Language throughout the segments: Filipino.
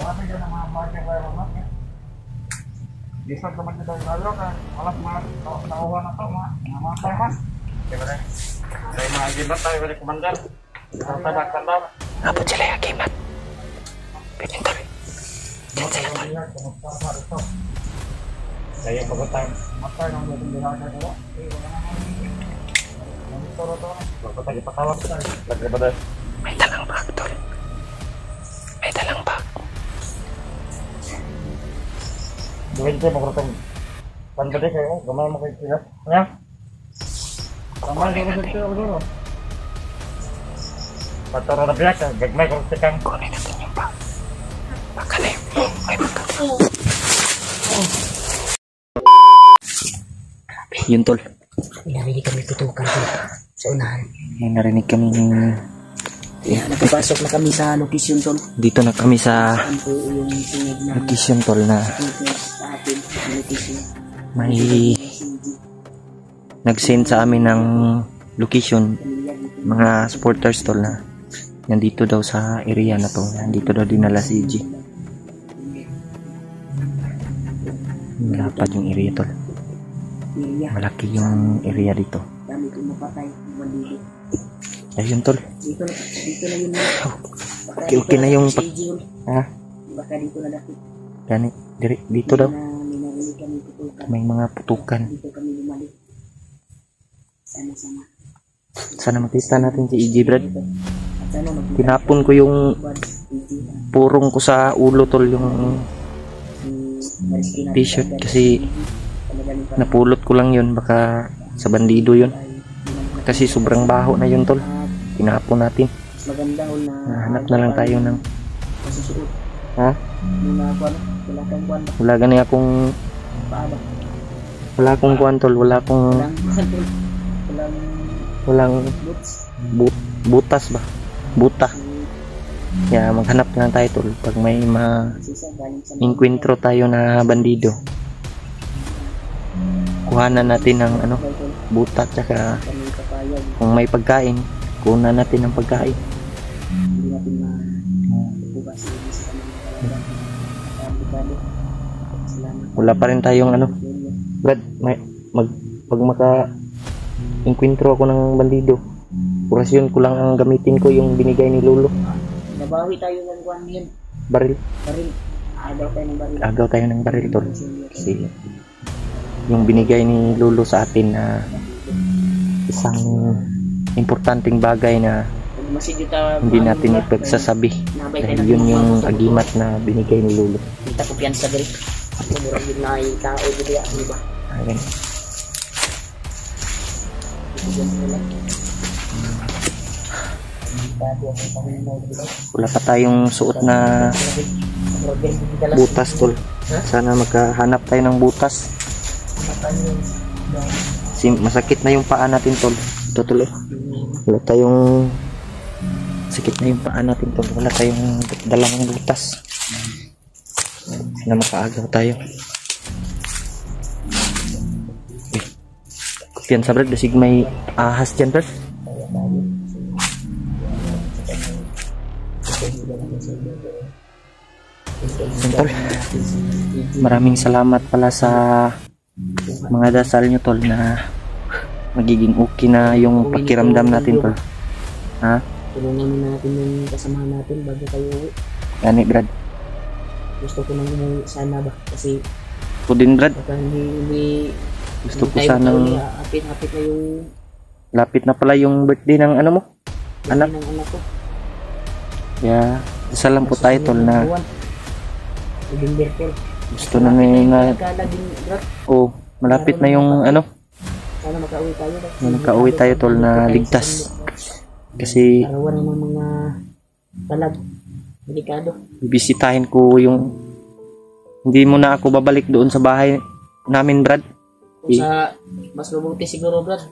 Dami dyan ang mga bagay kaya naman. Isang naman dito yung lalo ka. Alas mga nauha na ito, mga taman. Kaya mga agibat tayo balik kumandar. Tadak-tadak. Abot sila yung agimat. Pinintol. Diyan sila tol. Kaya pagod tayo. Matay ng dating bihasa ko. Bago tayo patawag tayo. Lagay May dalang bag tol. May dalang bag. Gawin kayo magkakotong pandali kayo. Gamay mo kayo sila. Kaya? Gamay kayo sila siguro. Paturo na biyak. Gagmay ko sa kang. Kunin natin yung bag. Baka na yun. May bag. Yun tol. May narinig kami tutukan tol. Sa unahan. May narinig kami Napapasok na kami sa location tol. dito na kami sa Saan po yung sinag na location tol na sa atin sa location. may nag-send sa amin ng location mga supporters tol na nandito daw sa area na to, nandito daw dinala si G. Malapad yung area tol, malaki yung area dito. Dami kong mapatay. Bandito. Ayun tol, Dito na yun. okay na yung ha? Baka dito na dati. Ganit, dito daw May narinig kami tutukan. may mga putukan. Dito kami lumalik. Sama-sama. Sana makita natin si EG Brad. At sana magkita Tinapon ko yung bad PG na purong ko sa ulo tol, yung Mariski na t-shirt kasi talagang napulot ko lang yun, baka sa bandido yun kasi sobrang baho na yun tol. Tinapon natin, maganda ho na hanap na lang tayo ng masusuot. ha? Muna kuwan, wala kang kuwan ba? Wala gani akong Paaba. wala akong kuwan tol, wala akong Walang walang boots. butas ba, buta. Kaya maghanap lang tayo tol pag may Sisa galing sa ma-encuentro tayo na bandido. Kuhanan natin ng ano, buta, tsaka kami kapayag. kung may pagkain, kunan natin ng pagkain. Hindi natin mabukas sa kami kapagado. Salamat. Wala pa rin tayong ano, Brad, pag maka-encuentro ako ng bandido, orasyon ko lang ang gamitin ko, yung binigay ni Lolo. Nabawi tayo ng kuwan yun. Baril. Baril. Agaw tayo ng baril. Agaw tayo ng baril tol. Kasi yung binigay ni Lolo sa atin na isang importanteng bagay na hindi natin ipagsasabi dahil yun yung agimat na binigay ni Lolo. Kita ko piyan sa diri. Murang yun na yung tao diri, di ba? Ayan. Wala pa tayong suot na butas tol. Sana magkahanap tayo ng butas. Masakit na yung paa natin tol. Ito tol eh. Wala tayong sakit na yung paa natin tol. Wala tayong dalang butas. Sana makaagaw tayo. Yan sa Brad, dasig may ahas dyan Brad. Tol, maraming salamat pala sa mga dasal nyo tol na magiging okay na yung pakiramdam natin tol. Ha? Tulungan muna natin yung kasamahan natin bago tayo uwi. Gani Brad. Gusto ko nang umuwi sana ba? Kasi Ako din Brad. baka hindi Gusto ko sanang hapit-hapit na yung lapit na pala yung birthday ng ano mo, anak. ng anak ko. Kaya isa lang po tayo tol na November 12. gusto na na Kalaging Brad. oh, malapit na yung ano, Sana makauwi tayo. makauwi tayo tol na ligtas. Kasi Arawan ng mga talag. Delikado. bibisitahin ko yung, hindi mo na ako babalik doon sa bahay namin Brad. Kung sa mas mabuti siguro Brad.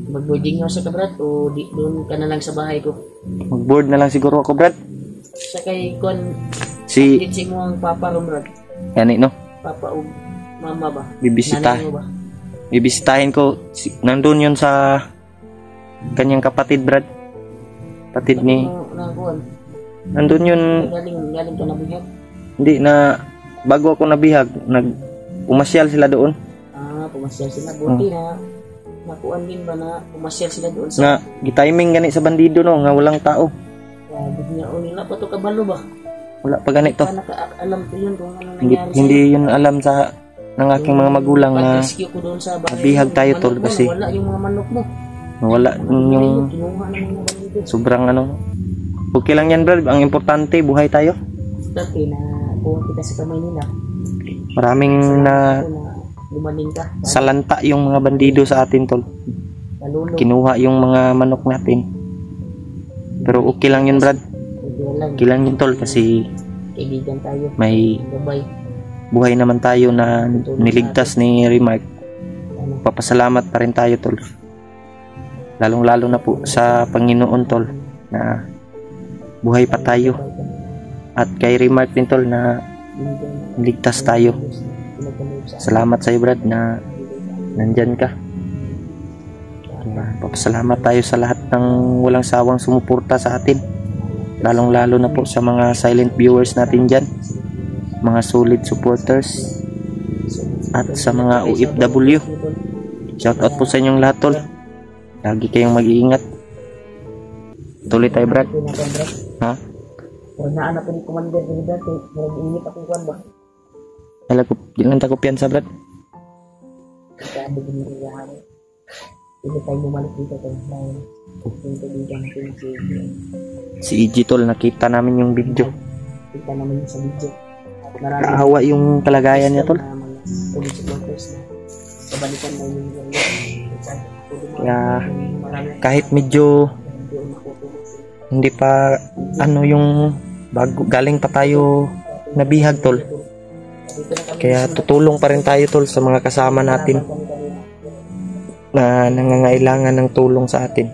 Mag-boarding house ka Brad o doon ka na lang sa bahay ko. Mag-board na lang siguro ako Brad. Sa kay Kon Si din mo ang papa ro Brad. yani no, Papa o mama ba? bibisita. Nanay mo ba? Bibisitahin ko nandun yun sa kanyang kapatid Brad. Kapatid ni Nandun yun, Galing ka na bihag. hindi na, bago ako nabihag, umasyal sila doon. Pumasyal sila. Buti na, nakuan din ba na pumasyal sila doon Nga, gitiming gani sa bandido no, nga walang tao. Sabi niya, wala pa to kabalo ba? Wala pa gani to. Alam ko yun kung ano Hindi, nangyari hindi yun alam sa ng aking mga magulang na pag-rescue ko doon sa bahay. nabihag tayo, Manok tol, mo, kasi wala yung mga manok mo. wala yung Kinuha na mga bandido. sobrang ano. Okay lang yan, bro. Ang importante, buhay tayo. Dati na kuha kita sa kamay nila. Maraming na Ako na gumaling ka. salanta yung mga bandido sa atin, tol. Nalulong. Kinuha yung mga manok natin. Pero okay lang yun, Brad. Hindi lang. Okay lang yun, tol, kasi Kaibigan tayo. may Gabay. buhay naman tayo na niligtas ni Remark. Papasalamat pa rin tayo, tol. Lalong-lalo na po sa Panginoon, tol, na buhay pa tayo. At kay Remark din, tol, na niligtas tayo. Salamat sa iyo, Brad, na nandyan ka. Papasalamat tayo sa lahat ng walang sawang sumuporta sa atin. Lalong-lalo na po sa mga silent viewers natin dyan, mga solid supporters, at sa mga OFW. Shoutout po sa inyong lahat, tol. Lagi kayong mag-iingat. Tuloy tayo, Brad. Ha? Kung naanap ni Commander ni dati, nag-iinit ako kuwan ba? Alam ko, ilang takupian sa, Brad. Sabi ko niya, hindi tayo bumalik dito kung yung kaibigan natin Si EG, tol, nakita namin yung video. kita naman yun sa video. At marami Kaawa yung kalagayan niya, tol. na mga solid supporters na kabalikan mo yung Kaya kahit medyo hindi pa ano yung bago, galing pa tayo nabihag, tol. Kaya tutulong pa rin tayo, tol, sa mga kasama natin na nangangailangan ng tulong sa atin.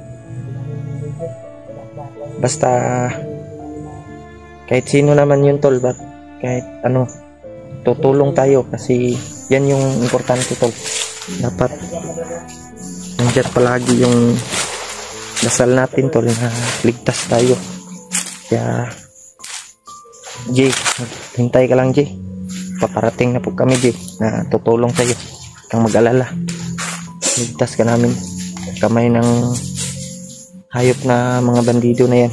Basta kahit sino naman yun, tol, kahit ano, tutulong tayo kasi yan yung importante, tol. Dapat nandiyan palagi yung dasal natin, tol, na ligtas tayo. Kaya Jay, hintay ka lang, Jay. Paparating na po kami, Jay, na tutulong sa'yo. Kang mag-alala, ligtas ka namin kamay ng hayop na mga bandido na yan.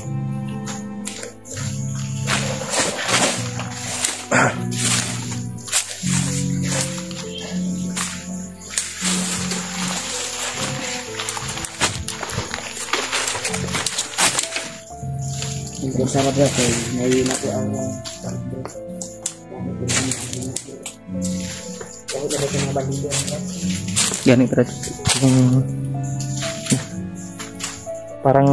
Hindi sarap na ito. Ngayon ako ang kahit na ba ito mga bandido. Ganit, Brad. Parang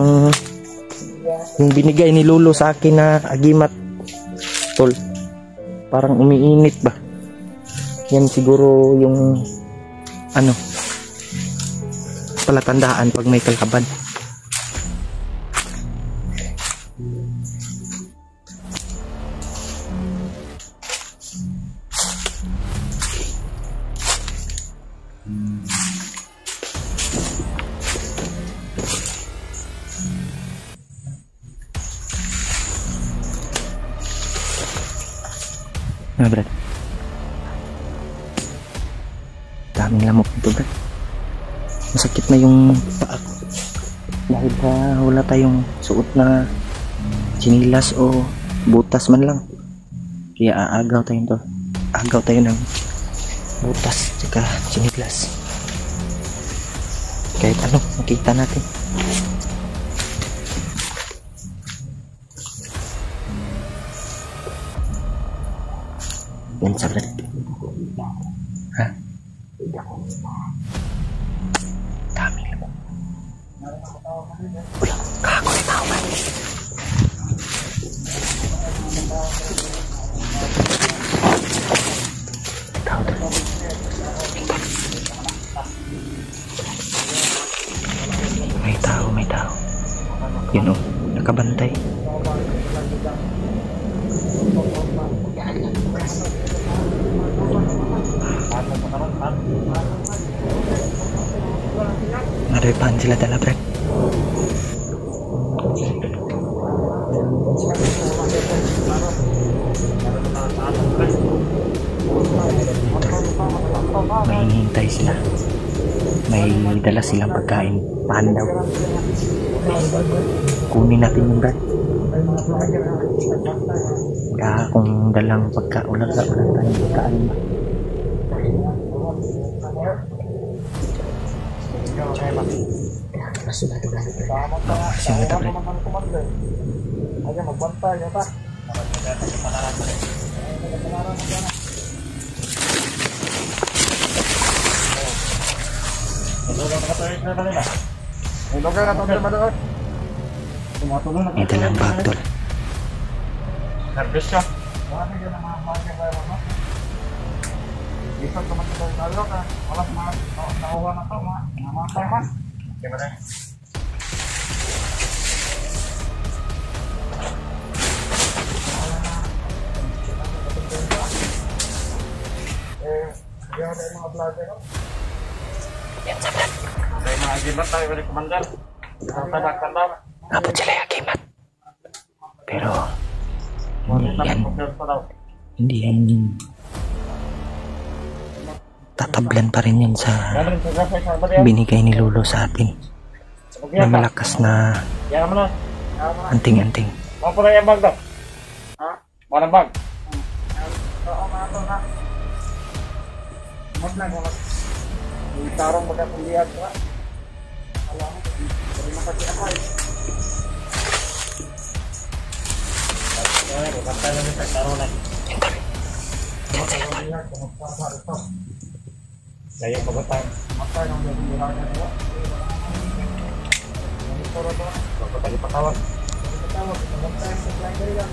yung binigay ni Lolo sa akin na agimat, tol, parang umiinit ba. Yan siguro yung ano, palatandaan pag may kalaban. Nah, Brad, daming lamok nito, Brad. Masakit na yung paa ko dahil wala tayong suot na chinilas o butas man lang. Kaya aagaw tayo to. Agaw tayo ng butas tsaka chinilas. Kahit ano, makita natin. Yan sa Brad. Ha? Dami lamok. Ulang, kako na tao man. Tao doon. May tao, may tao. Yun o, nakabantay. Naripan sila dala, Brad. nagbabantay sila. May dala silang pagkain. Paano daw? Kunin natin yung brad. Wala akong dalang pagkain. Wala tayong pagkain ba? Kaso na ito. Kasi yung tablet. Aja magbantay ya ta. Ito lang bag tol. Service siya. Bisa teman kita tahu kan, malas mas, tahuan atau apa mas? Gimana? Dia ada yang belajar kan? Yan sa brad. Dari mga agimat tayo dari komandan. Tadakan daw. Abot sila yung agimat. Pero hindi yan tatablan pa rin yan sa binigay ni Lolo sa atin na malakas na anting-anting. Mau pala yung bag daw? Ha? Walang bag? Oo, mato na. Mas na, tarong magkakulihan ka. Alam mo, terima kasih apa ya? Bantay lang yung tarong na. Yan sila tol. Kaya pagkatay. Matay ng mga nilagay nila. Ito rin ba? Pagkatay patawag. Patawag. Bantay ang supply nila.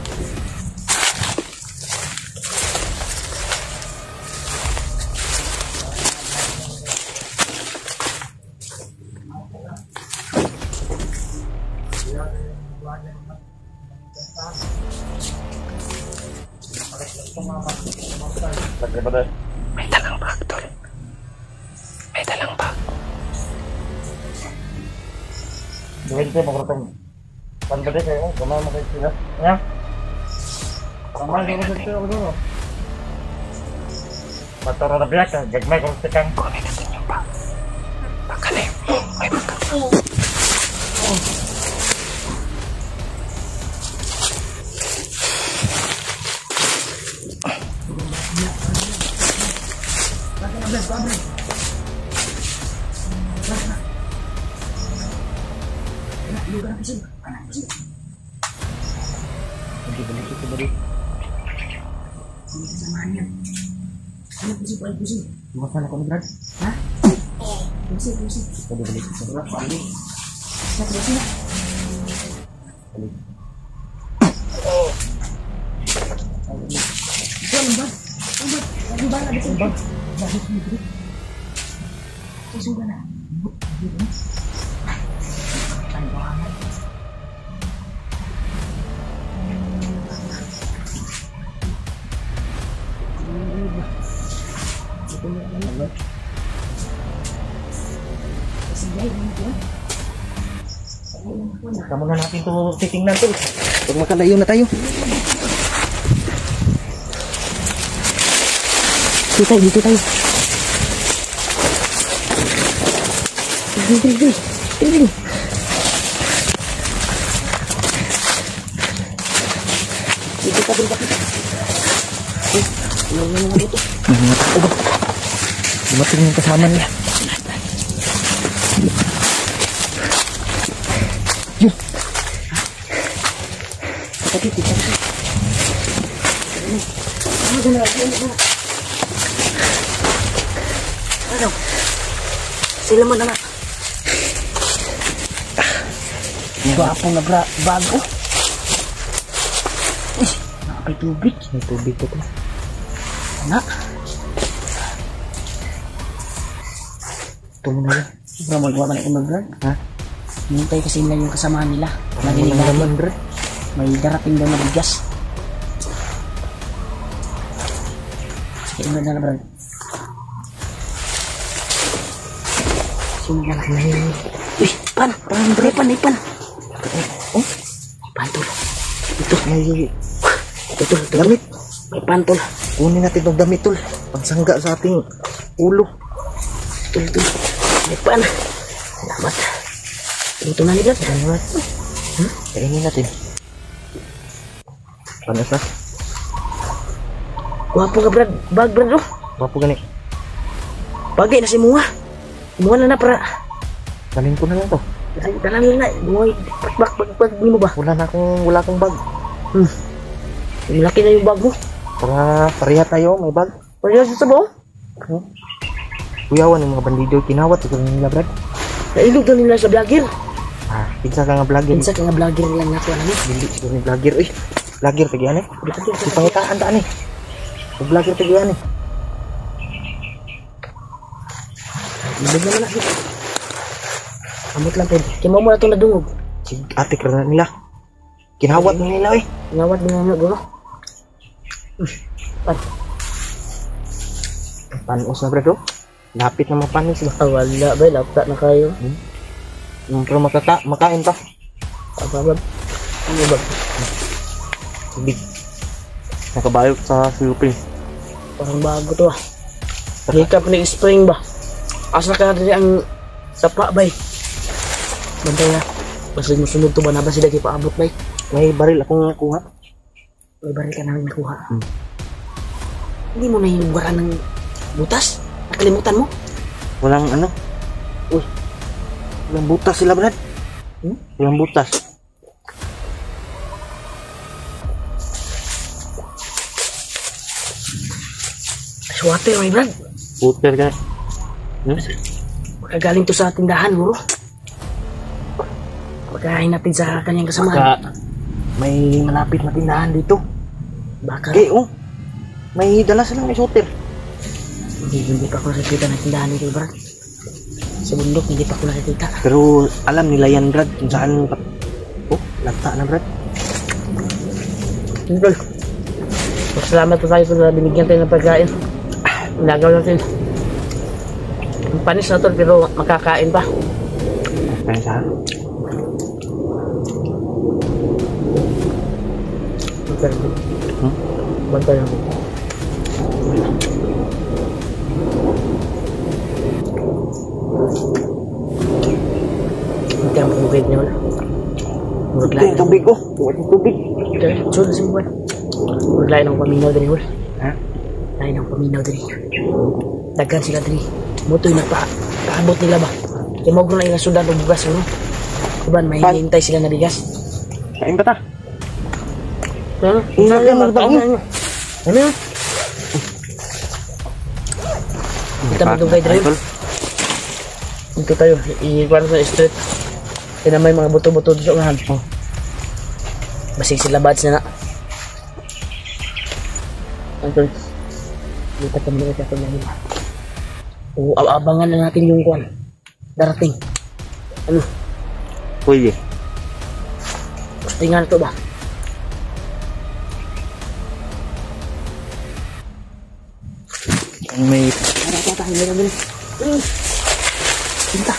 Lagi pada. May dalang bag tol. May dalang bag. Duwid kayo magkatang pandali kayo. Gamawa mo kayo sila. Ya? Kamay dito sa sila. Matoro na biyak. Gagmay kong sikang. Kunin natin yung bag. Baka na yun. May baka. Bukan aku berat. Hah? Pusing. Tadi beli sebelah balik. Saya pusing. Kamu na natin ito titingnan to. Pag makalayo na tayo. Dito tayo. Dito. Dumating yung kasama niya. Yun. Ano? Sila mo naman. Gwapong bago. Nakapay tubig. May tubig ko to. Anak. Ito mo na yan. Sobrang magawa ka na immigrant. Ha? Hintay kasi nila yung kasama nila. Ano Naginig lang natin. naman, bro? May darating daw na bigas. Sige, immigrant na bro. Sino ka na? Uy, pan! May pan! Oh, may pan tol. Ito, tol. Damit. May pan tol. Kunin natin itong damit, tol. Pangsangga sa ating ulo. Tol. May pan. Salamat. Luto na ni Brad. Salamat. Kainin natin. Panas na? Wapo ka Brad. Bag Brad oh. Wapo gani. Bagay na si Mua. Mua na para. Dalhin ko na lang to. Dalan lang na. Mua. Bag mo ba? Wala akong bag. Malaki na yung bag mo. Para pareha tayo, may bag. Pareha sa sabaw. Kuyawan yung mga bandido, kinawat ito nila, Brad. Nailog na nila sa vlogger. Pinsa ka nga vlogger. Pinsa ka nga vlogger lang nato ano. Dili siguro ni vlogger. Uy, vlogger tagian eh. Si pangitaan taan eh. Vlogger tagian eh. Ilog naman na. Amot lang tayo. Kaya mo na itong nadungog. Si ate ka na nila. Kinawat na nila eh. Ngawat mo na guro. Panos na, Brad, oh. Lapit na mapanis ba? Wala ba? Lapta na kayo. Pero makain pa. Apa ba? Ano ba? Big. Nakabayot sa Philippines. Parang bago to ah. Hikap ni spring ba? Asa ka na ang tapa bay. Bantay na. Basta mo sunod to ba na ba sila paabot bay? May baril akong nakuha. May baril ka nang nakuha. Hindi mo na hinugaran ng butas? Nakalimutan mo? Walang ano? Uy. Walang butas sila, Brad. Walang butas. Swatter, my Brad. Buter ka. Magagaling to sa tindahan, bro. Pagkain natin sa kanyang kasamahan. May malapit na tindahan dito. Baka. Okay, oh. May dala silang may shooter. Hindi pa ako nakikita ng tindahan nito, Brad. Sa bundok, hindi pa ako nakikita. Pero alam nila yan, Brad, kung saan. Oh, lagta na, Brad. Tol, salamat po tayo na binigyan tayo ng pagkain. Nagaw natin. Ang panis na tol, pero makakain pa. Kaya saan? Bantay lang. Hindi ang bukid niyo na. Ito yung tubig, oh. Ito yung tubig. Sure, nasa buwan. Lain ng paminaw din, Hul. Ha? Lain ng paminaw din. Dagan sila din. Mutoy nagpaabot nila ba? Kaya mo na yung sudan o bugas, ano? Diba, may hinihintay sila na bigas. Kain ba ta? Ano yun? Kita mag-dugay drive. Dito tayo, i-kuhan sa street. Kaya may mga buto-buto dito ngahan. Basig sila bats na na. Antol, dito kami na ito namin. Abangan na natin yung kuhan. Darating. Ano? Pwede. Postingan ito ba? Ang may... Tayo, meron din. Pinta.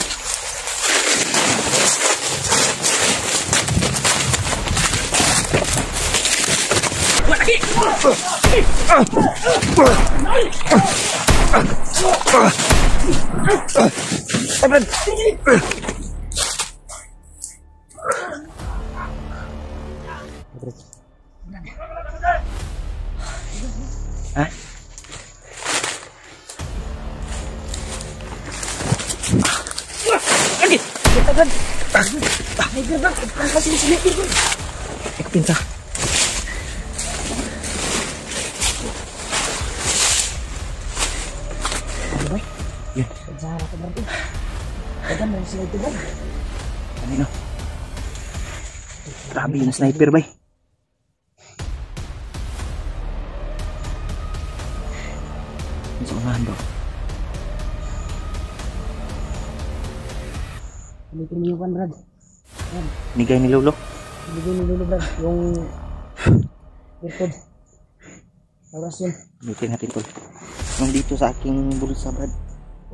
Hah? Pinta. Yun. Ano? Grabe yung sniper, bay. Sa unahan daw. Dito niyo kan, Brad. Nigay ni Lolo. Dito niyo dulu, Brad. Yung earphone. Oras yun. Lutin natin tol. Nandito sa aking bulsa, Brad.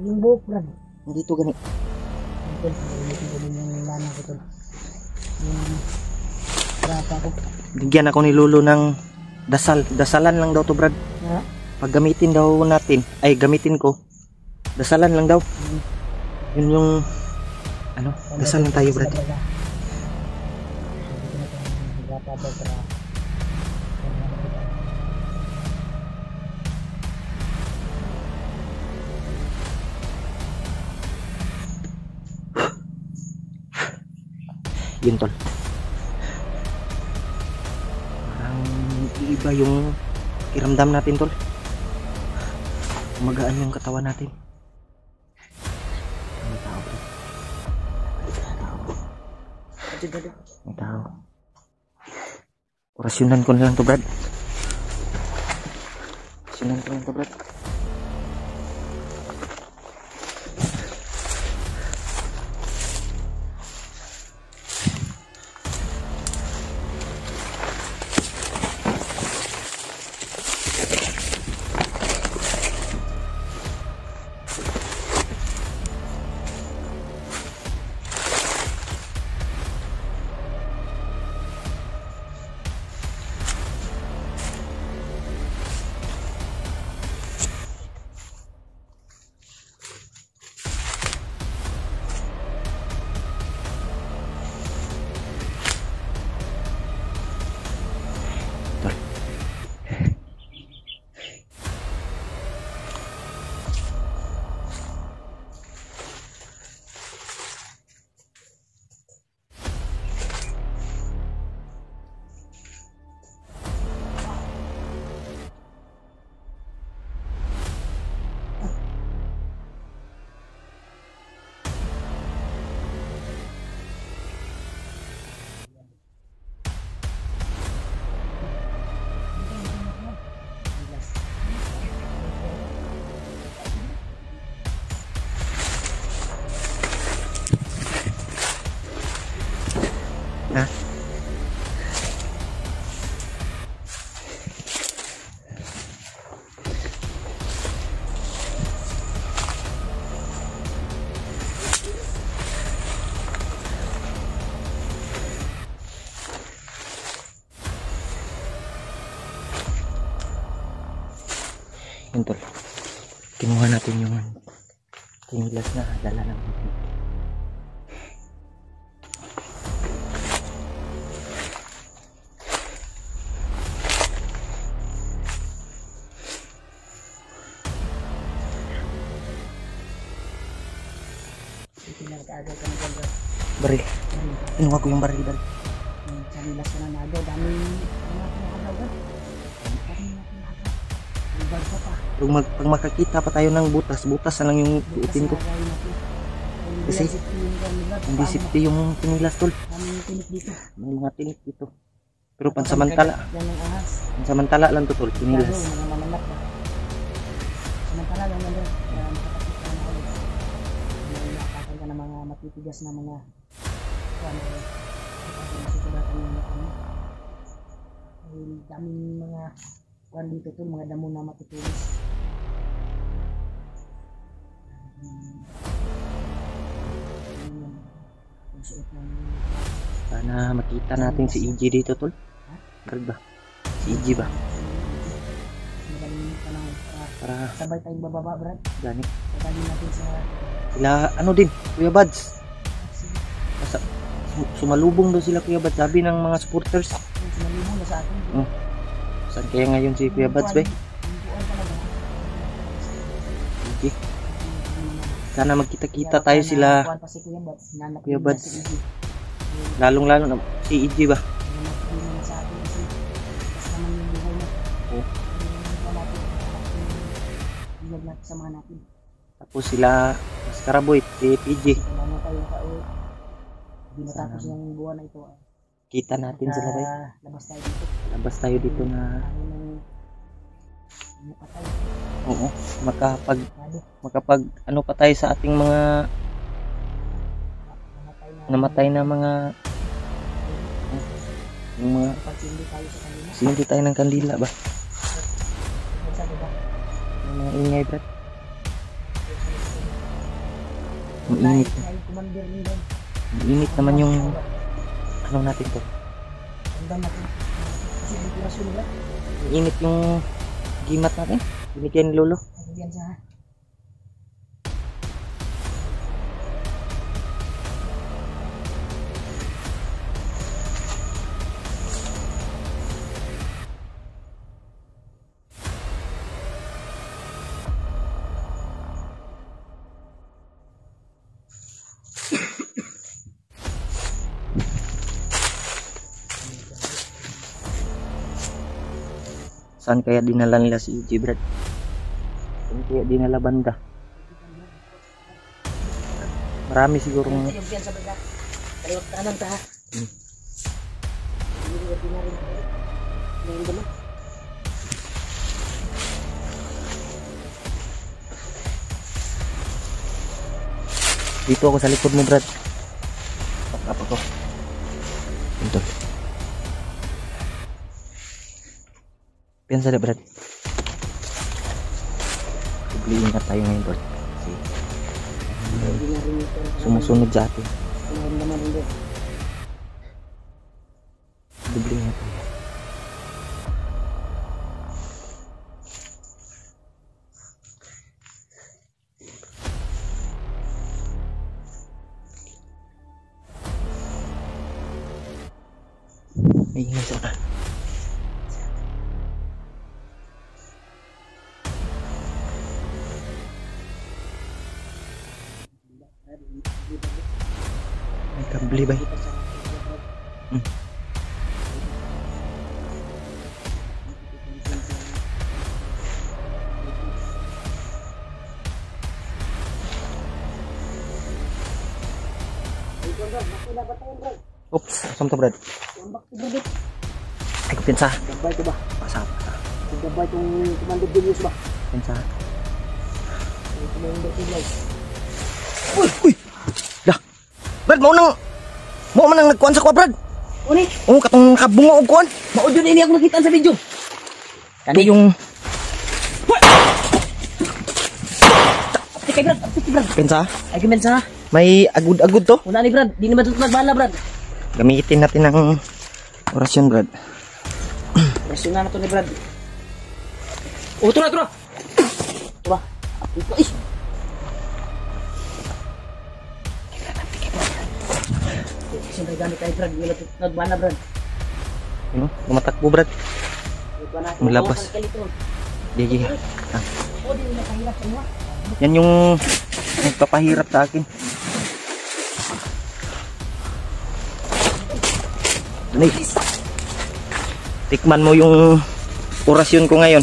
Yung buhok, Brad. Nandito gani. Tol, dito yung lana ko, Tol. Yung rapa ko. Bigyan ako ni Lolo ng dasal. Dasalan lang daw to, Brad. Ha? Pag gamitin daw natin, ay gamitin ko, Dasalan lang daw. Yun yung ano, dasalan tayo, Brad. Yun, tol. Parang iba yung kiramdam natin, tol. Magaan yung katawan natin. May tao, bro. May tao. Orasyonan ko na lang to, Brad. Orasyonan ko lang to, Brad. Ha? Yun, tol. Kinuha natin yung kinilas na dala ng baril. Kinuha ko yung baril. Sanilas ka na nagaw. Dami nakagaw. Ibag ka pa. Pag makakita pa tayo ng butas na lang yung suotin ko. Kasi hindi safety yung kinilas, tol. Daming tinik dito. May mga tinik dito. Pero pansamantala. Yan ang ahas. Pansamantala lang to, tol. Kinilas. Mga mamanap na. Samantala lang nandun. Kaya makakapit ka na ulit. May nakakal ka ng mga matitigas na mga masisugatan yung ano. Ay daming mga kuwan dito to, mga damo na matutulis. Yung suot ng Sana makita natin si EJ dito, tol. Brad ba? Si EJ ba? magaling ka na Para sabay tayong bababa, Brad. gani. Sabay natin sa Sila ano din, Kuya Bads. Sumalubong daw sila, Kuya Bads. Sabi ng mga supporters. sinalubong na sa atin. Saan kaya ngayon si Kuya Bads ba? Yung buwan talaga. EJ. Sana magkita-kita tayo sila. Kuwan pa si Kuya Bads. Nanap Kuya din Bads. na si EJ. Lalong-lalo na si EJ ba? Nanap din naman sa atin kasi basta naman yung buhay na. Oo. Bilog natin sa mga natin. Tapos sila Skaraboy, si PJ. Kailangan na tayong tao. Hindi matapos yung buwan na ito. Kita natin sila ba? Labas tayo dito. Labas tayo dito na Tayo ng mukatay. oo, makapag ano pa tayo sa ating mga namatay na mga yung mga Pagsindi tayo sa kanila. sindi tayo ng kandila ba? Sa diba? Yung mga ingay, Brad. Mainit. Tayo commander rin doon. Mainit naman yung ano natin to. Tandaan natin. Kasi ventilation nila. Mainit yung gimat natin. Binigyan ni Lolo. Pagbiyan sa Saan kaya dinala nila si EJ, Brad? Saan kaya dinala banda? Marami siguro. Yung piyansa ba? Kaliwat kanan ta ha. Ngayon ba na? Dito ako sa likod mo, Brad. Apa ko? Ito. Piyansa na, Brad. Tubliin na tayo ngayon, Brad. Kasi sumusunod sa atin. Tubliin na tayo. May ingay sa ka. May kabli ba? Oops, asam to, Brad? Ay, kumpensa. Gabay ko ba? Pasap. Gabay itong Commander Julius ba? Kumpensa. Commander Julius. Uy! Dah! Brad, mau man nang nagkuhan sa kuha, Brad. Uni? Oo, katong nakabunga o kuhan. Maudyo na ini ako nakita sa video. Kani yung... Aptik kay Brad, aptik kay Brad. Kumpensa. Ay kumensa ha. May agud-agud to. Una ni Brad, di na ba ito nagbala Brad? Gamitin natin ang orasyon, Brad. Rasyonan na ito ni Brad. Oh, tura, tura. Tura. Aptik ko, eh. Siyempre gamit tayo Brad, wala nagbala Brad. Ano? Lumatakbo, Brad. Malabas. Gigi. Ah. Oh, di na pahirap sa mga. Yan yung nagpapahirap sa akin. Dali. Tikman mo yung orasyon ko ngayon.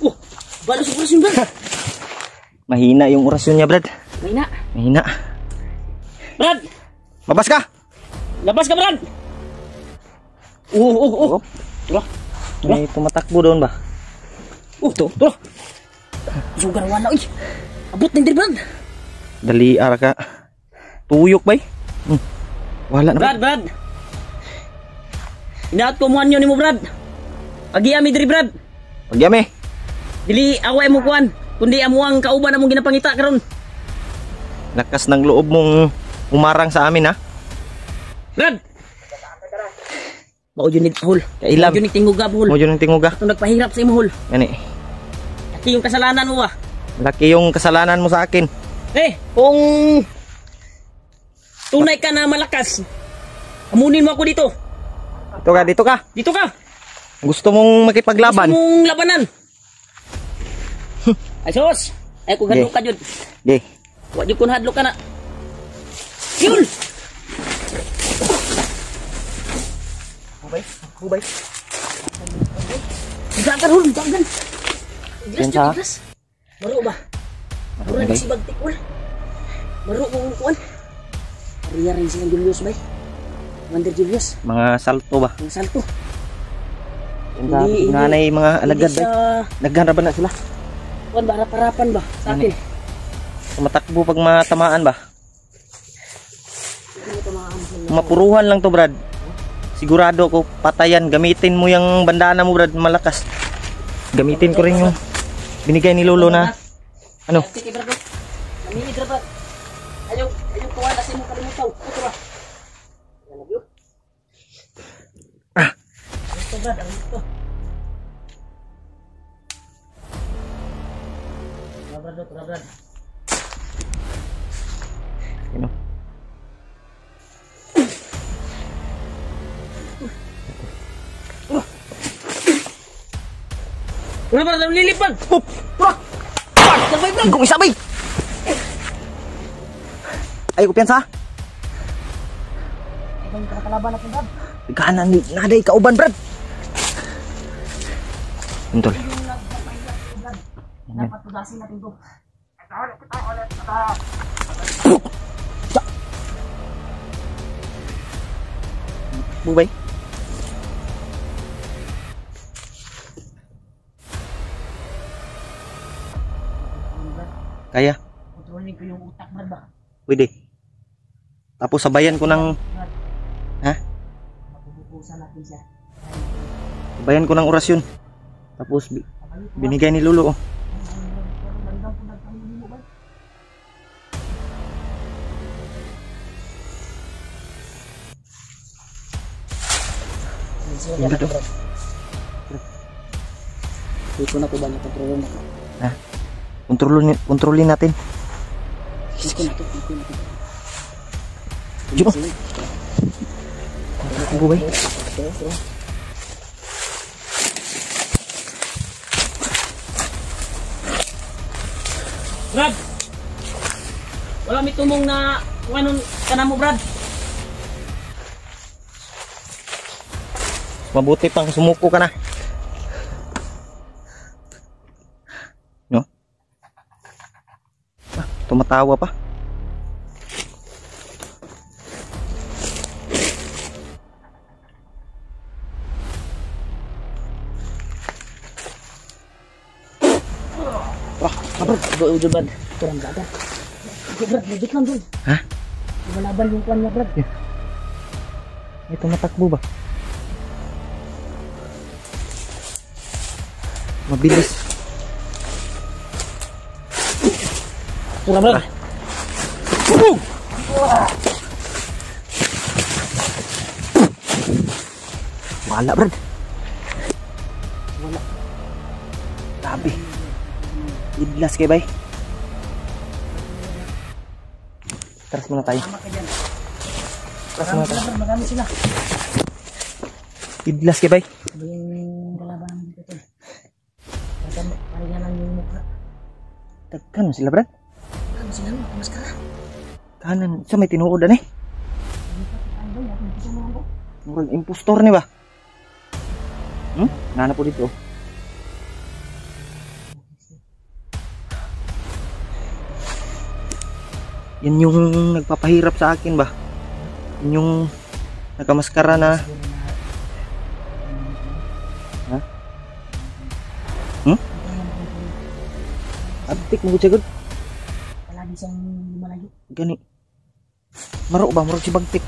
Oh, balos yung orasyon Brad. Mahina yung orasyon niya, Brad. Mahina. Mahina. Brad! Mabas ka! Labas ka Brad! Oh. Tura. May tumatakbo doon ba? Tura. Sugar wala, uy. Abot na din Brad. Dali ara ka. Tuyok ba? Wala na. Brad. Inaat ko muan yun ni mo Brad. Pag-iami diri Brad. Pagyame. Dili away mo kuan. Kundi amuang kauban among ginapangita karon. Lakas ng loob mong umarang sa amin, ha? Brad. Mao yun ni hol. Kailam. Mao yun ni tingugab hol. Mo yun ang tinguga. Ito nagpahirap sa imo hol. Gani. Laki yung kasalanan mo ah. Laki yung kasalanan mo sa akin. Kung tunay ka na malakas, amunin mo ako dito. Dito ka. Dito ka. Gusto mong makipaglaban? Gusto mong labanan. Ay sos. Ay kung hadlok ka dyan. Di. Wag yun kung hadlok ka na. Yun! Hubay. Dagan hul, dagan. Yan sa? Iglas. Maro ba? Maro na si Bagtik hul. Maro kung kuan. Ariya rin silang Julius bay. Commander Julius. Mga salto ba? Ang salto. Yan sa nanay mga alagad ba? Naghanap ba na sila? Kuan ba? Harap-harapan ba? Sa akin. Tumatakbo pag matamaan ba? Mapuruhan lang to, Brad. Sigurado ko patayan. Gamitin mo yung bandana mo, Brad, malakas. Gamitin ko rin yung binigay ni Lolo na ano? Sige, Brad. Namini, Brad. Ayaw kuha kasi mo kalimutan. Ito ba? Yan na, ito, Brad. Ito. Brad. Ano? Wala ba na lilipad? Sabay, Brad! Kung isabay! Ayaw ko piyansa. yung kalaban natin, Brad. Kanan naday kauban, Brad. Untol. Yung nagpapahirap ko, Brad. Dapat tugasin natin to. Bubay. Kaya, Kontrolin ko yung utak, Brad ba? pwede. Tapos sabayan ko ng Brad, ha? mapupusan natin siya. Sabayan ko ng orasyon. Tapos binigay ni Lolo. Oh. Yan to. Dito na ko ba niya kontrolin na ko? Ha? Kontrolin natin. Dito na to. Jum. Bubay. Brad! Wala may tumong na kung anong kanamo, Brad. Mabuti pang sumuko ka na. No? Tumatawa pa. Brad, ujo, Brad. Turang daga. Okay, Brad, legit lang doon. Ha? Lumalaban yung kwan niya, Brad. May tumatakbo ba? Mabilis. Turang, Brad. Wala, Brad. Wala. Grabe. Idlas kayo, bay. Tras muna tayo. Tama ka dyan. Tras muna tayo. Brad, marami sila. Idlas kayo, bay. Sabi yung kalaban namin dito. Parang lang yung mukha. Tagkan sila, Brad. Ano sila mo? Maskara. Kanan. Sa may tinuod na eh. Ano ba yan? Hindi mo ako. Murag impostor ni ba? Nana po dito. Yan yung nagpapahirap sa akin ba? Yan yung nakamaskara na. Ha? Abtik mo gud. Palagi siyang lumalayo. Gani. Maro ba? Maro si Bagtik.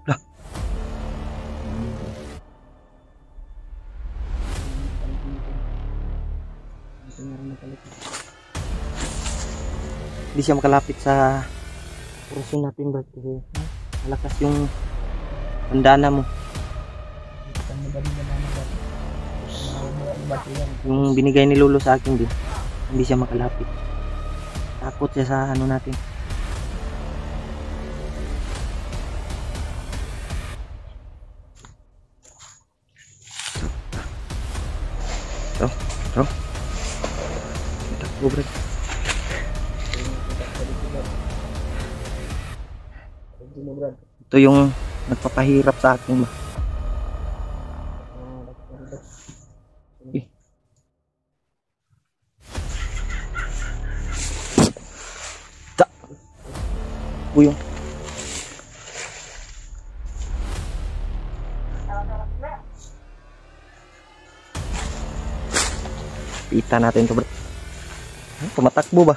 Lah. Hindi siya makalapit sa orasyon natin, Brad, kasi malakas yung bandana mo. Yung binigay ni Lolo sa akin din, hindi siya makalapit. Takot siya sa ano natin. Bro. Takbo, Brad. Ito yung nagpapahirap sa akin ba? Buyong. Pita natin ito, bro. Tumatakbo ba?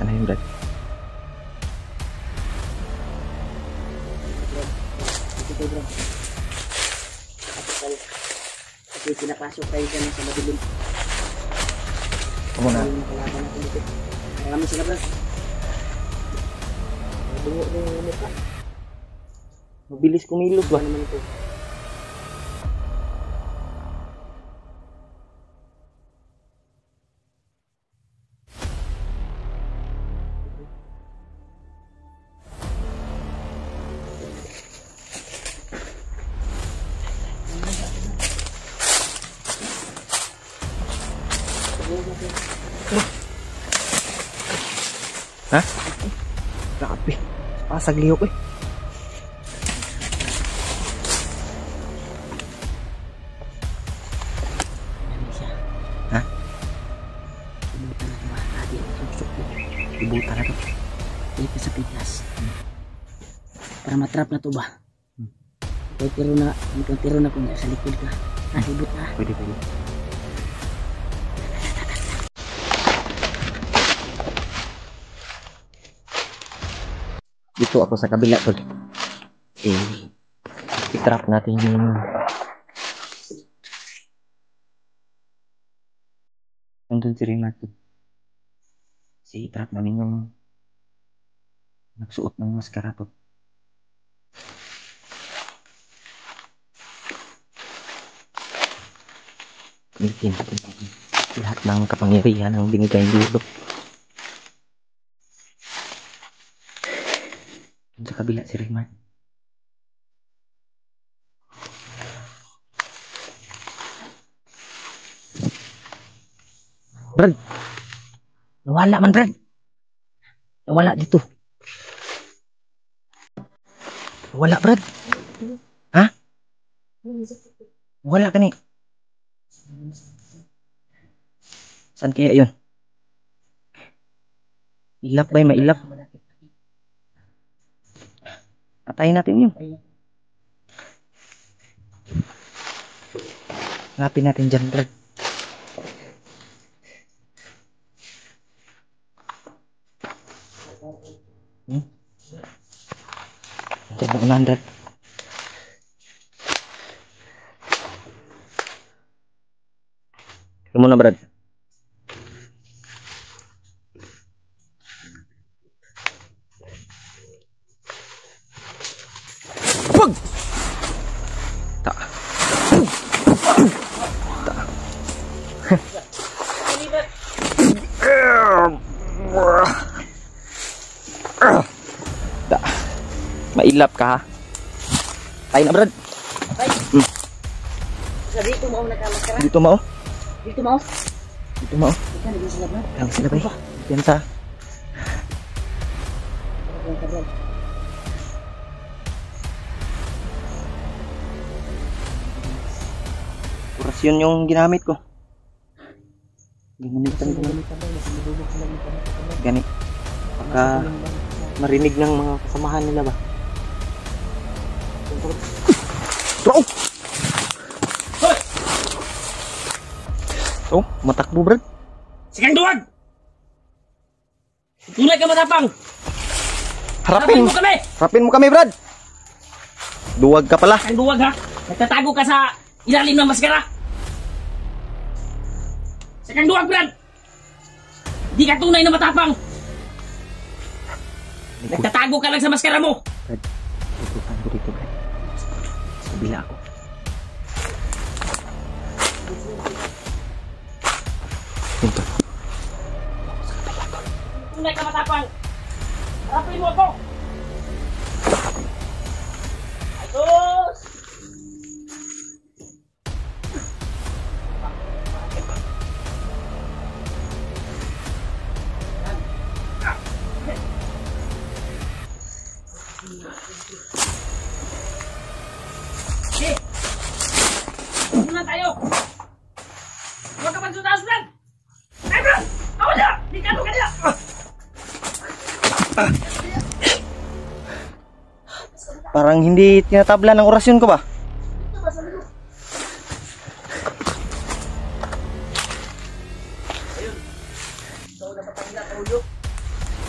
Ano yun, Brad? Kasi pinapasok tayo dyan sa madilim. Amo na. Yung kalaban natin dito. Marami sila, Brad. Bungo yung mukha. Mabilis kumilos ba? Naman ito. Ha? Grabe. Pasag lihok eh. Ha? Ibutan na ito ba? Adi, susok ko. Ibutan na to. Dito sa pitas. Para matrap na to ba? Kaya tiro na kung sa likod ka. Ibut na. Pwede. Dito ako sa kabila tol. I-trap natin yung nandun si Remat. I-trap namin yung nagsuot ng maskara to. Gamitin natin lahat ng kapangyarihan ng binigay ng Lulo. Sa kabila si Remat. Brad! Nawala man, Brad! Nawala dito. Nawala, Brad! Ha? Wala ka ni. Saan kaya yun? Ilap ba? Mailap? Patayin natin yun. Hanapin natin dyan, Brad. Dyan na unahan, Brad. Ito muna, Brad. Pag! Ta. Ta. Mailap ka ha. Tayo na, Brad. Sa dito mo nakamaskara? Dito mo. Dito mo? Dito mo. Ika na sila ba? Lang sila ba? Yan sa. Orasyon yung ginamit ko. Ginamitan ko. Ganit. Pagka marinig ng mga kasamahan nila ba? Bro! Oh, matakbo, Brad. Sigang duwag! Tunay ka matapang! Harapin mo kami! Harapin mo kami, Brad. Duwag ka pala. Sigang duwag ha! Nagtatago ka sa ilalim ng maskara! Sigang duwag, Brad! Di ka tunay na matapang! Nagtatago ka lang sa maskara mo! Brad, tutukan ko dito, Brad. Sa kabila ako. Punta. Tunay ka matapang! Harapin mo ako! Ayos! Sige! Muna tayo! Huwag ka pagsundas, Brad! Ay, Brad! Ako na! Di ka kanila! Parang hindi tinatabla ng orasyon ko ba?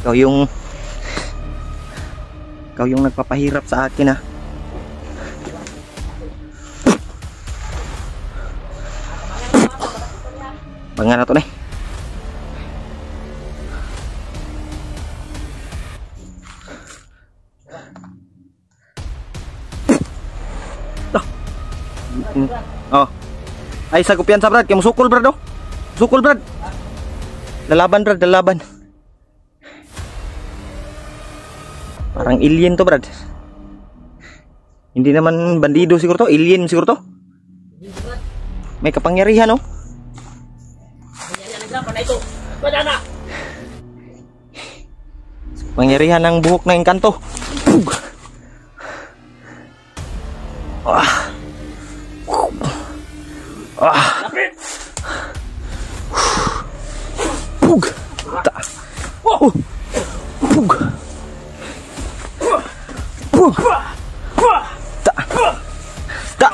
Ikaw yung nagpapahirap sa akin ha. Bangan na to na eh. Oh. Ay sa kumpiyansa brad, kay musukol brad oh. Musukol brad. Lalaban brad, lalaban. Parang alien to brad. Hindi naman bandido siguro to, alien siguro to. May kapangyarihan oh. Pangyarihan ng buhok na engkanto. Ah. Ah. Pug. Ta. Pug. Pug. Ta. Ta.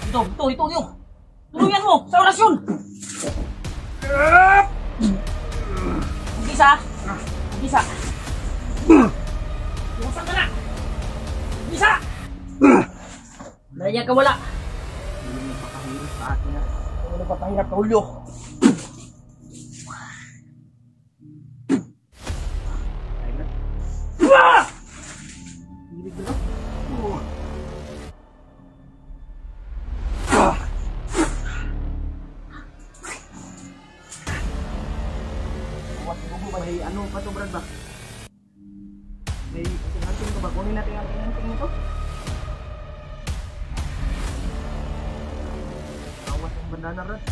Ito. Tulungan mo sa orasyon. Gisa. Busan ka na. Gisa. Nanya ka wala. Ano papahirap ka ulo? May ano pa to brad ba? May ating ka ba? Kunin natin ang ating ito. Awas ang bandana brad.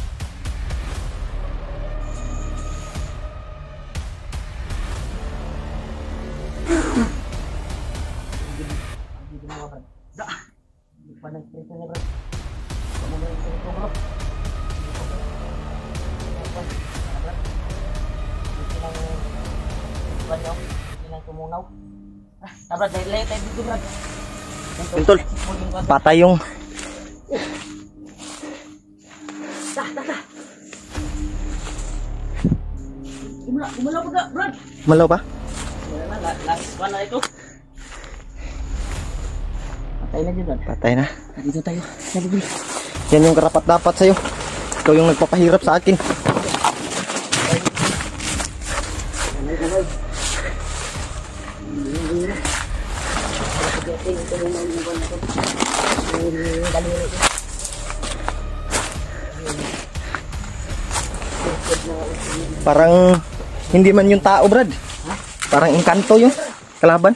Hindi mo brad. Da. Hindi pa nag-stress na brad. Kamu na ito bro. Tumunaw. Brad, layo tayo dito brad. Tol. Patay yung Umalaw pa ka, brad. Malaw pa? Last one na ito. Patay na dyan, brad. Patay na. Dito tayo. Nabibili. Yan yung karapat dapat sa'yo. Ikaw yung nagpapahirap sa akin. Parang hindi man yung tao brad. Parang engkanto yung kalaban.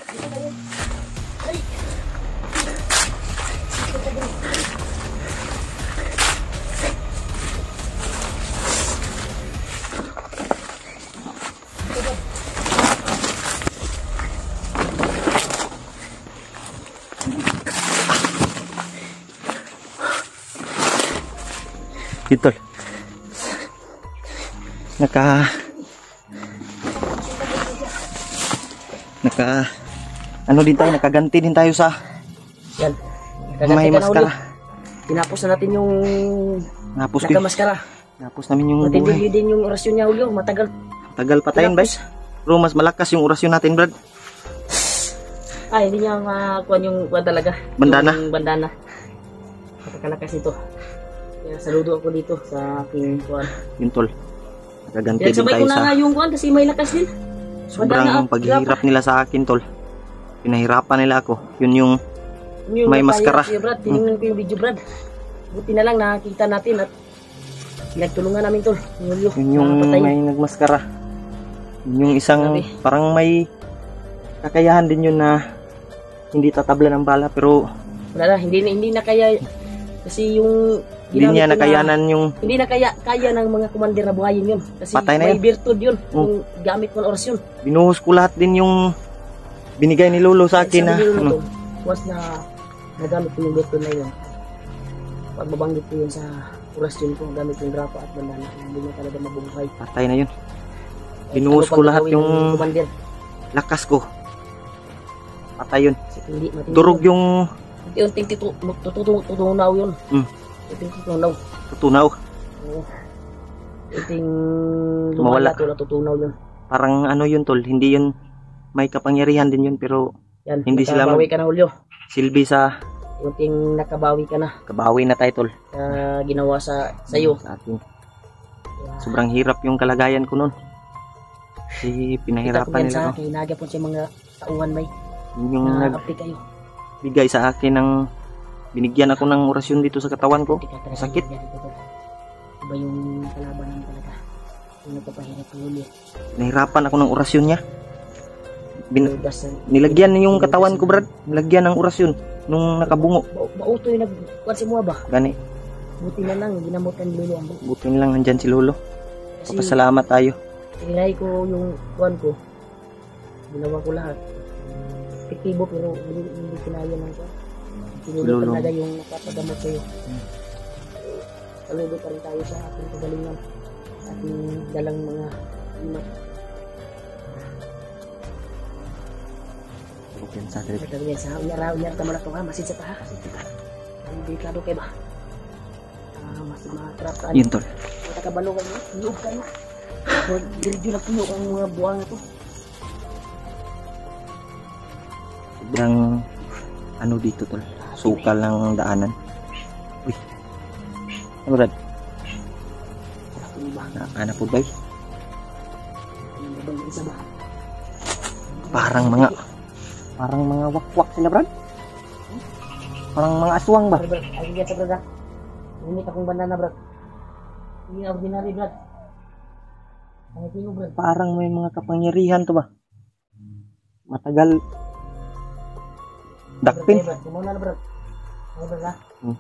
Gitu. Ano din tayo, nakaganti din tayo sa yan. May maskara. Tinapos na natin yung naka-maskara. Napos namin yung matindi buhay. din yung orasyon niya Julio, matagal. Tagal patayin, guys. Pero mas malakas yung orasyon natin, Brad. Ay, hindi niya makuha yung talaga. Bandana. Yung bandana. Matakalakas ito. Kaya saludo ako dito sa aking kuwan. Yun, tol. Nakaganti din sabay tayo ko na sa nga yung kuwan kasi may lakas din. sobrang paghihirap nila sa akin, tol. Pinahirapan nila ako. Yun yung may maskara. Brad, tinignan ko yung video, Brad. Buti na lang nakita natin at nagtulungan namin, tol. Yun yung may nagmaskara. Yun yung isang parang may kakayahan din yun na hindi tatabla ng bala, pero wala na, hindi na kaya kasi yung hindi niya nakayanan yung hindi na kaya ng mga commander na buhayin yun kasi may virtud yun yung gamit mo ng orasyon. Binuhos ko lahat din yung binigay ni Lolo sa akin na ano. Once na nagamit ko yung virtud na yun, pagbabanggit ko yun sa orasyon ko, gamit yung grapa at bandana, hindi na talaga mabubuhay. Patay na yun. Binuhos ko lahat yung commander. Lakas ko. Patay yun. Hindi durog yung unti-unting tutunaw yun. Tutunaw. Tutunaw. Iting lumala tutunaw yun. Parang ano yun, tol, hindi yun may kapangyarihan din yun, pero yan, hindi sila nakabawi ka na, Julio. Silbi sa unting nakabawi ka na. Kabawi na tayo, tol. Ginawa sa iyo. Sa atin. Sobrang hirap yung kalagayan ko noon. Kasi pinahirapan nila ko. Kinaga po siya mga tauhan may. Yun yung Na-update kayo. nagbigay sa akin ng binigyan ako ng orasyon dito sa katawan ko. Sakit. Iba yung kalabanan talaga. Yung nagpapahirap ng ulo. Nahirapan ako ng orasyon niya. Dasal. Nilagyan yung katawan ko, Brad. Nilagyan ng orasyon nung nakabungo. Bauto yung nagkuhan si Mua ba? Gani, Buti na lang, ginamutan lulu ang buto. buti lang nandyan si Lolo. Kasi Papasalamat tayo. tinry ko yung kuhan ko. Ginawa ko lahat. Epektibo pero hindi kinaya ng kuhan. Sinulog Lulu. talaga yung nakapagamot sa'yo. Saludo pa rin tayo sa ating kagalingan. Ating dalang mga imat. Yan sa trip. Ito yan sa unyar tama na ito ha. Masin sa ta ha. Ang delikado kayo ba? Masin mga trap ka. Yun, tol. Nakabalo kayo. Loob kayo. Diridyo na puno ang mga buwang ito. Sobrang ano dito, tol. Sukal ng daanan. Uy. Ano, Brad? Ano ba? Ano po ba? Ang babang isa ba? Parang mga wakwak sila, Brad. Parang mga aswang ba? Brad, ay yan sa brad ha. Umit akong banana brad. Hindi ordinary brad. Ang ito brad. Parang may mga kapangyarihan to ba? Matagal. Dakpin. Brad, kumuna na brad. Ay brad ha. Hmm.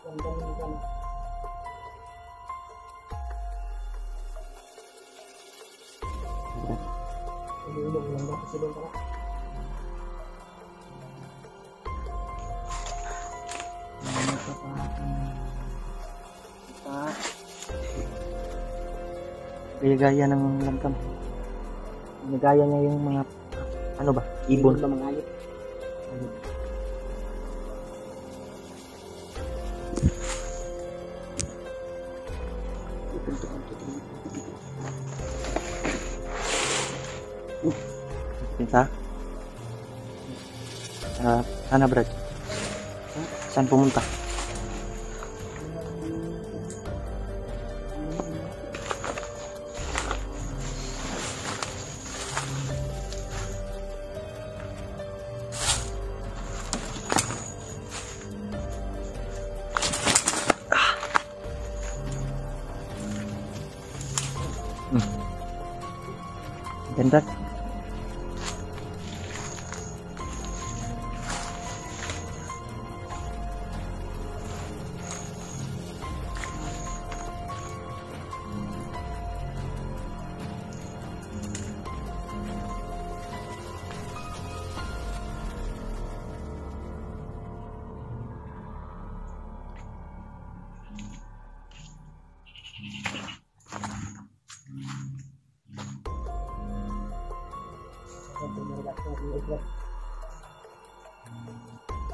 Yan, yan. Ilulog lang ba kasi doon pala. Gaya ng langgam. Nagaya niya yung mga ano ba? Ibon. Ba mga alip? Pinsa? Sana, Brad? Saan pumunta? Ganda.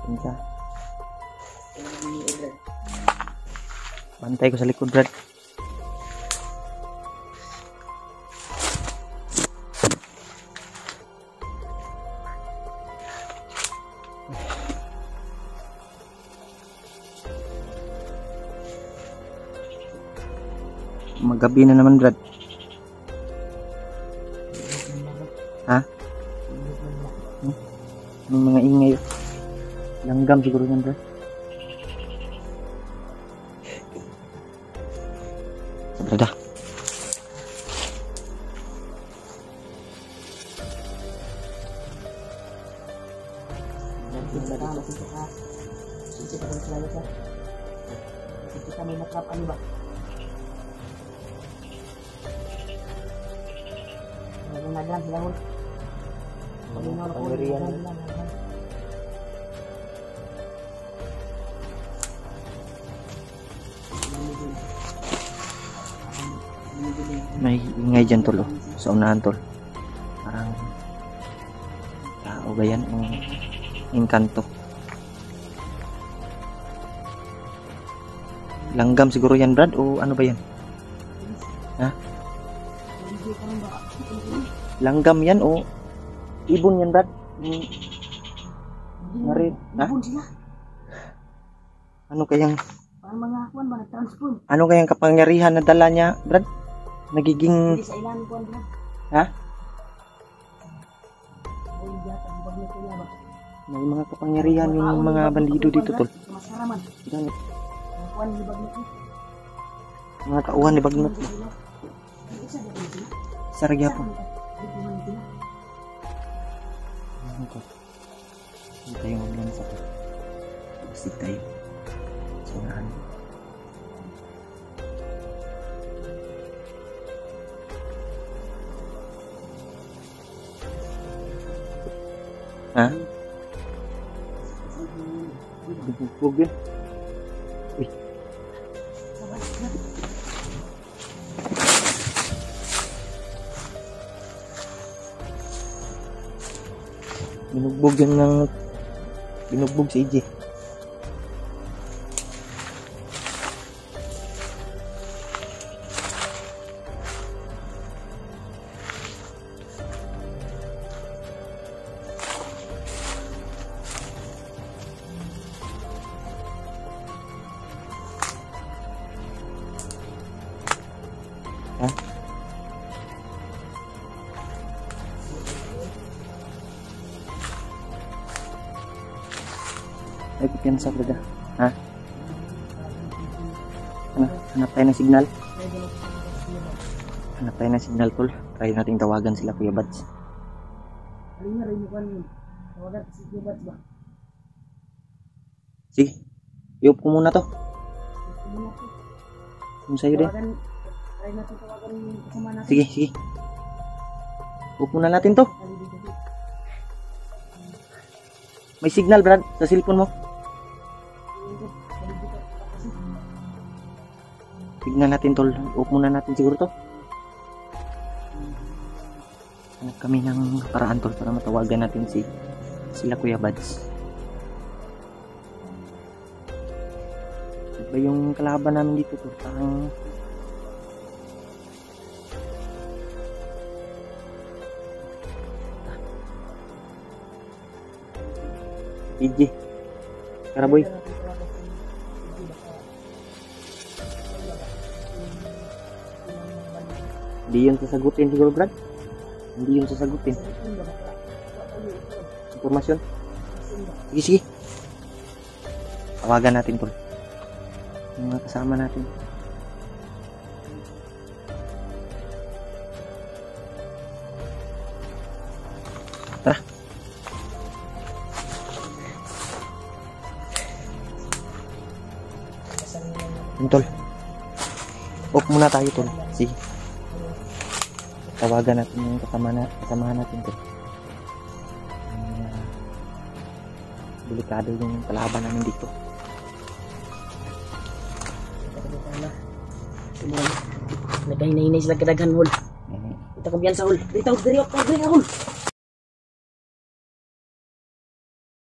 Pinsa. Bantay ko sa likod, Brad. Magabi na naman, Brad. Ha? Yung mga ingay. Langgam siguro yan, Brad. Brad ah. Kita may matrap ano ba? Ano na dyan sila hul? May ingay dyan, tol, oh. Sa unahan, tol. Parang tao ba yan? Engkanto. Langgam siguro yan, Brad, o ano ba yan? Ha? Langgam yan o ibon yan, Brad? Ngari, ha? Ibon sila. Ano kayang Parang mga kuwan ba nag-transform? ano kayang kapangyarihan na dala niya, Brad? Nagiging Hindi sa ilan kuwan brad. ha? Ay May mga kapangyarihan yung mga bandido dito, tol. Ganit. Mga tauhan ni Bagnot. Saragya po. Hindi tayo maglan sa Basig tayo. Sunahan. Ha? Huwag yun. Uy. Binugbog yan ng... Binugbog si EJ. Ha? Ay, pipiyansa ko ba? Ha? Ano? Hanap tayo ng signal? Hanap tayo ng signal, tol. Try natin tawagan sila, Kuya Bads. Sige. Iup ko muna to. Kung sa'yo din. Sige, sige. Iup muna natin to. May signal, Brad, sa cellphone mo. Tignan natin, tol. Iup muna natin siguro to. Hanap kami ng paraan, tol, para matawagan natin sila Kuya Bads. Iba yung kalaban namin dito, tol. Parang EJ. Karaboy. Hindi yun sasagutin siguro, Brad. Hindi yun sasagutin. Informasyon. Sige, sige. Tawagan natin, tol. Yung mga kasama natin. Tara. Tol. Off muna tayo, tol. Sige. Tawagan natin yung kasamahan natin, tol. Delikado yung kalaban namin dito. Nagkahinay-hinay sila kadaghan, hol. Ito kumpiyan sa hol. Dito, diri ako, hol.